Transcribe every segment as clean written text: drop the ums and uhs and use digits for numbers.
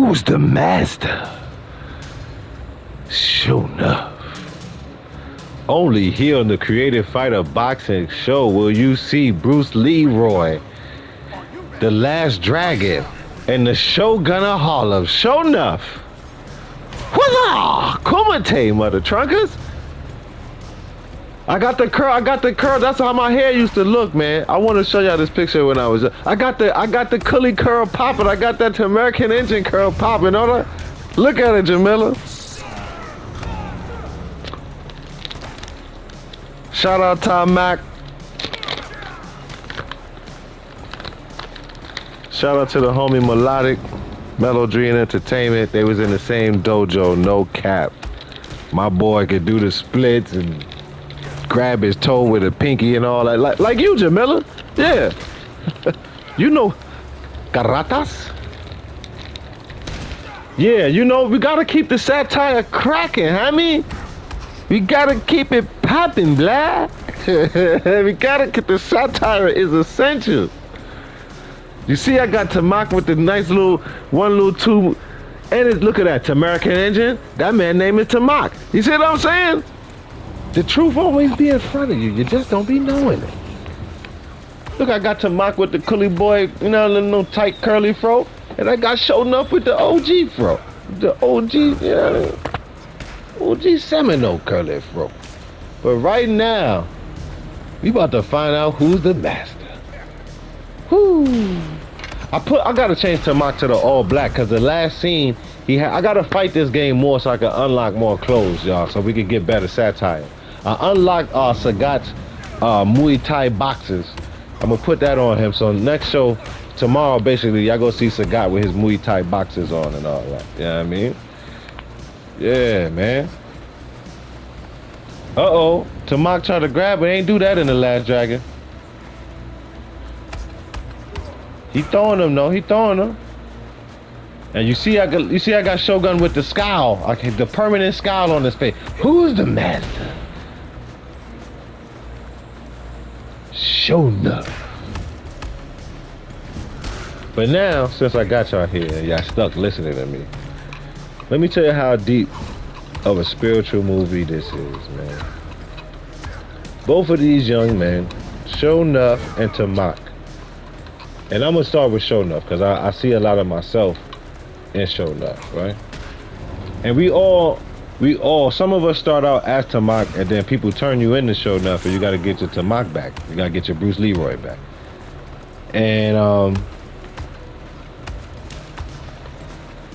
Who's the master? Sure enough. Only here on the Creative Fighter Boxing Show will you see Bruce Leroy, the Last Dragon, and the Shogun of Harlem. Sure enough. Huzzah! Kumite, mother trunkers. I got the curl. That's how my hair used to look, man. I want to show y'all this picture when I was. I got the Cully curl popping. I got that American Engine curl popping. Look at it, Jamila. Shout out Tom Mac. Shout out to the homie Melodic, Melody Entertainment. They was in the same dojo, no cap. My boy could do the splits and grab his toe with a pinky and all that. Like you, Jamila. Yeah. You know, Karatas. Yeah, you know, we gotta keep the satire cracking, homie. We gotta keep it popping, blah. We gotta keep the satire is essential. You see, I got Tamak with the nice little two, and look at that, Tamarican Engine. That man name is Tamak. You see what I'm saying? The truth always be in front of you. You just don't be knowing it. Look, I got Tamak with the Cully boy, you know, little tight curly fro, and I got Shown Up with the OG fro, the OG, you know. OG Seminole curly fro. But right now, we about to find out who's the master. Whoo! I gotta change Tamak to the all black because the last scene I gotta fight this game more so I can unlock more clothes, y'all, so we can get better satire. I unlocked Sagat's Muay Thai boxes. I'm gonna put that on him. So next show tomorrow, basically, y'all go see Sagat with his Muay Thai boxes on and all that. You know what I mean? Yeah, man. Uh-oh. Tamak tried to grab it. Ain't do that in The Last Dragon. He throwing them, though. He throwing them. And you see I got Shogun with the scowl. Okay, the permanent scowl on his face. Who's the master? Shogun. But now, since I got y'all here and y'all stuck listening to me, let me tell you how deep of a spiritual movie this is, man. Both of these young men, Shonuff and Tamak. And I'm gonna start with Shonuff because I see a lot of myself in Shonuff, right? And we all, some of us start out as Tamak and then people turn you into Shonuff and you gotta get your Tamak back. You gotta get your Bruce Leroy back. And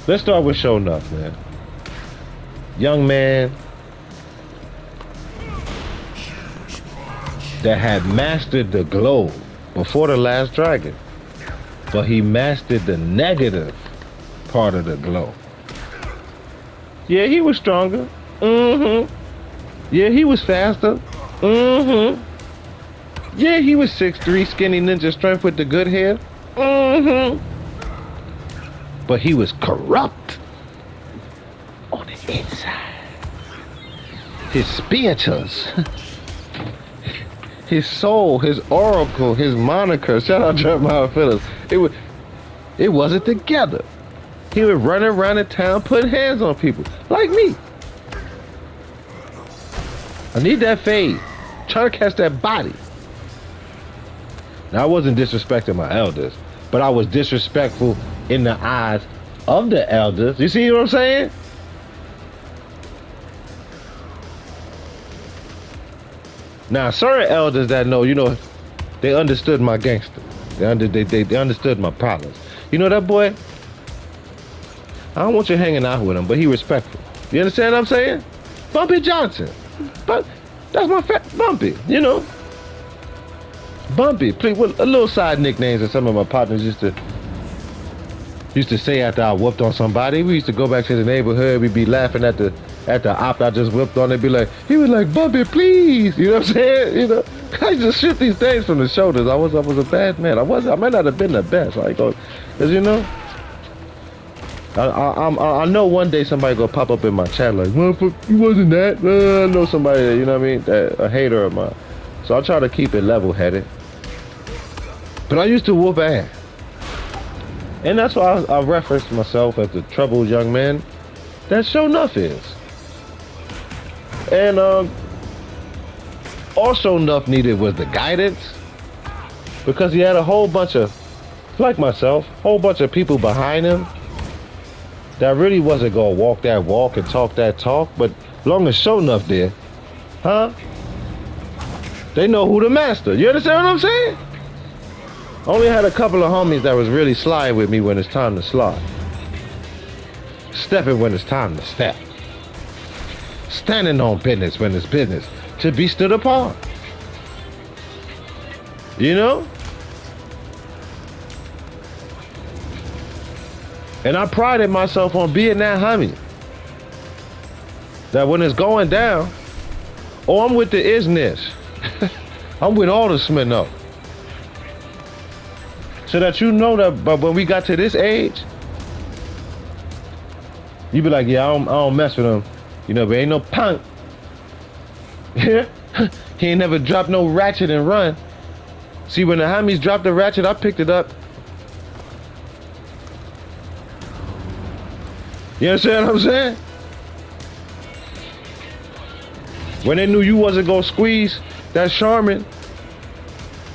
let's start with Shonuff, man. Young man that had mastered the glow before The Last Dragon, but he mastered the negative part of the glow. Yeah, he was stronger. Yeah, he was faster. Yeah, he was 6'3", skinny ninja strength with the good hair. But he was corrupt on the inside. His spirituals, his soul, his oracle, his moniker. Shout out Jeremiah Phillips. It wasn't together. He was running around the town putting hands on people like me. I need that fade. Trying to catch that body. Now I wasn't disrespecting my elders, but I was disrespectful in the eyes of the elders. You see what I'm saying? Now, certain elders that know, you know, they understood my gangster. They understood my problems. You know that boy? I don't want you hanging out with him, but he respectful. You understand what I'm saying? Bumpy Johnson. But that's my Bumpy, you know. Bumpy. Please, a little side nicknames that some of my partners used to say after I whooped on somebody. We used to go back to the neighborhood. We'd be laughing at the op I just whipped on. They'd be like, he was like, Bumpy, please. You know what I'm saying? You know, I just shoot these things from the shoulders. I was a bad man. I might not have been the best. Like, cause you know, I know one day somebody gonna pop up in my chat like, motherfucker, you wasn't that. I know somebody that, you know what I mean, that a hater of mine. So I try to keep it level-headed. But I used to whoop ass. And that's why I reference myself as the troubled young man that Show Nuff is. And all Show Nuff needed was the guidance, because he had a whole bunch of, like myself, whole bunch of people behind him that really wasn't gonna walk that walk and talk that talk, but long as Show Nuff did, huh? They know who the master. You understand what I'm saying? Only had a couple of homies that was really sliding with me when it's time to slide. Stepping when it's time to step. Standing on business when it's business to be stood upon. You know? And I prided myself on being that homie. That when it's going down, oh, I'm with the isness. I'm with all the Smino. So that you know that, but when we got to this age, you be like, yeah, I don't mess with him. You know, but ain't no punk. Yeah? He ain't never dropped no ratchet and run. See, when the homies dropped the ratchet, I picked it up. You understand what I'm saying? When they knew you wasn't gonna squeeze that Charmin,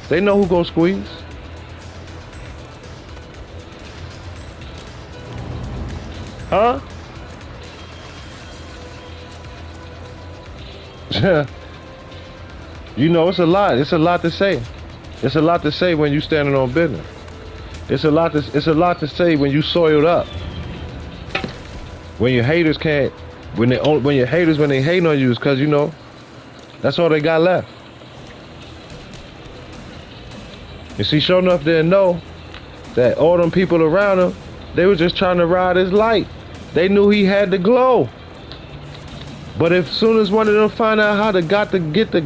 they know who gonna squeeze. Huh? You know, it's a lot. It's a lot to say. It's a lot to say when you standing on business. It's a lot to say when you soiled up. When your haters can't, when your haters hating on you is cause you know, that's all they got left. You see, Show Nuff didn't know that all them people around him, they were just trying to ride his light. They knew he had the glow. But as soon as one of them find out how to get the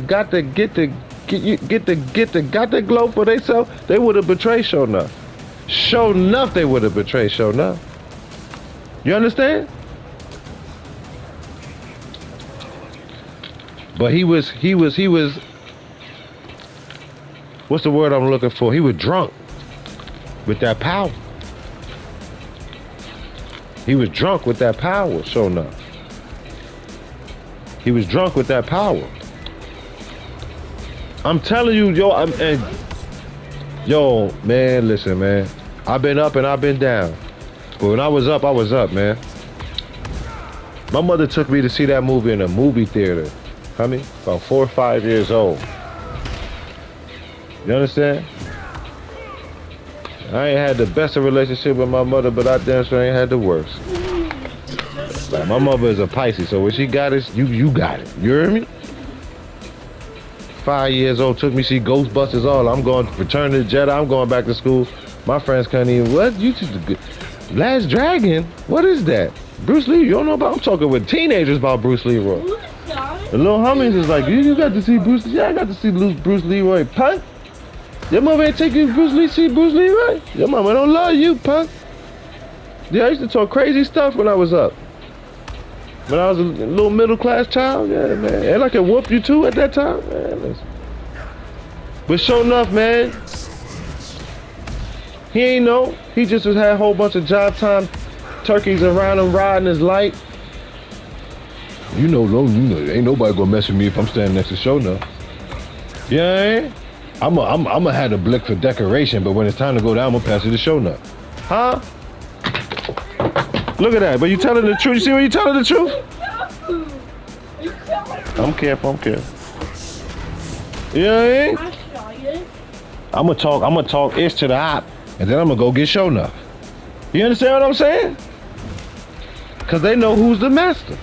glow for themselves, they would have betrayed Show Nuff. Show Nuff, they would have betrayed Show Nuff. You understand? But he was, what's the word I'm looking for? He was drunk with that power. He was drunk with that power, Show Nuff. He was drunk with that power. I'm telling you, yo, man, listen, man. I've been up and I've been down. But when I was up, man. My mother took me to see that movie in a movie theater. I mean, about 4 or 5 years old. You understand? I ain't had the best of relationship with my mother, but I damn sure ain't had the worst. Like, my mother is a Pisces, so when she got it, you got it. You hear me? 5 years old, took me to see Ghostbusters all. I'm going to Return of the Jedi. I'm going back to school. My friends couldn't even, what? You just, Last Dragon? What is that? Bruce Lee, you don't know about? I'm talking with teenagers about Bruce Leroy. The little homies is like, you got to see Bruce Lee. Yeah, I got to see Bruce Leroy. Punk? Your mama ain't taking you to Bruce Lee, see Bruce Leroy? Your mama don't love you, punk. Yeah, I used to talk crazy stuff when I was up. When I was a little middle class child, yeah, man. And I could whoop you too at that time, man. Listen. But Show Nuff, man, he ain't know. He just had a whole bunch of job time turkeys around him riding his light. You know, ain't nobody gonna mess with me if I'm standing next to Show Nuff. Yeah, I'm gonna have the blick for decoration, but when it's time to go down, I'm gonna pass it to Show Nuff. Huh? Look at that, but you telling the truth. You see when you telling the truth? I'm careful, Yeah, I'm gonna talk ish to the op, and then I'm gonna go get Show Nuff. You understand what I'm saying? Cause they know who's the master.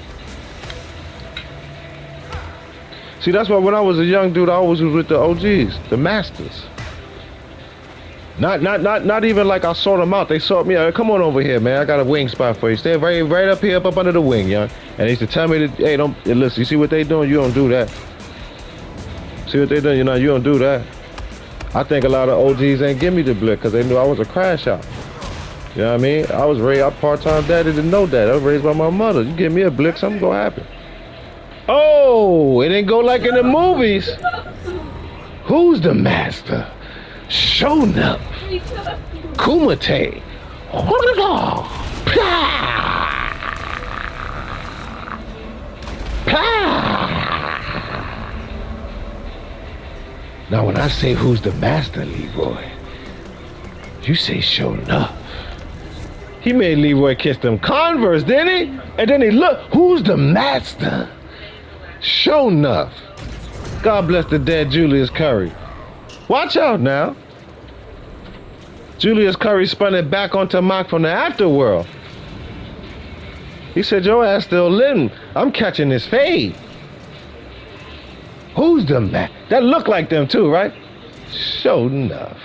See, that's why when I was a young dude, I always was with the OGs, the masters. Not even like I sought them out. They sought me out. Come on over here, man. I got a wing spot for you. Stay right up here, up under the wing, young. And they used to tell me that, hey, don't listen. You see what they doing? You don't do that. See what they doing? You don't do that. I think a lot of OGs ain't give me the blick because they knew I was a crash out. You know what I mean? I was raised, I part-time daddy didn't know that. I was raised by my mother. You give me a blick, something gonna happen. Oh, it didn't go like in the movies. Who's the master? Show Nuff. Kumite. Now, when I say who's the master, Leroy, you say show enough. He made Leroy kiss them Converse, didn't he? And then he looked, who's the master? Show enough. God bless the dead Julius Curry. Watch out now. Julius Curry spun it back onto Mock from the afterworld. He said, your ass still living. I'm catching this fade. Who's the man? That looked like them too, right? Sure enough.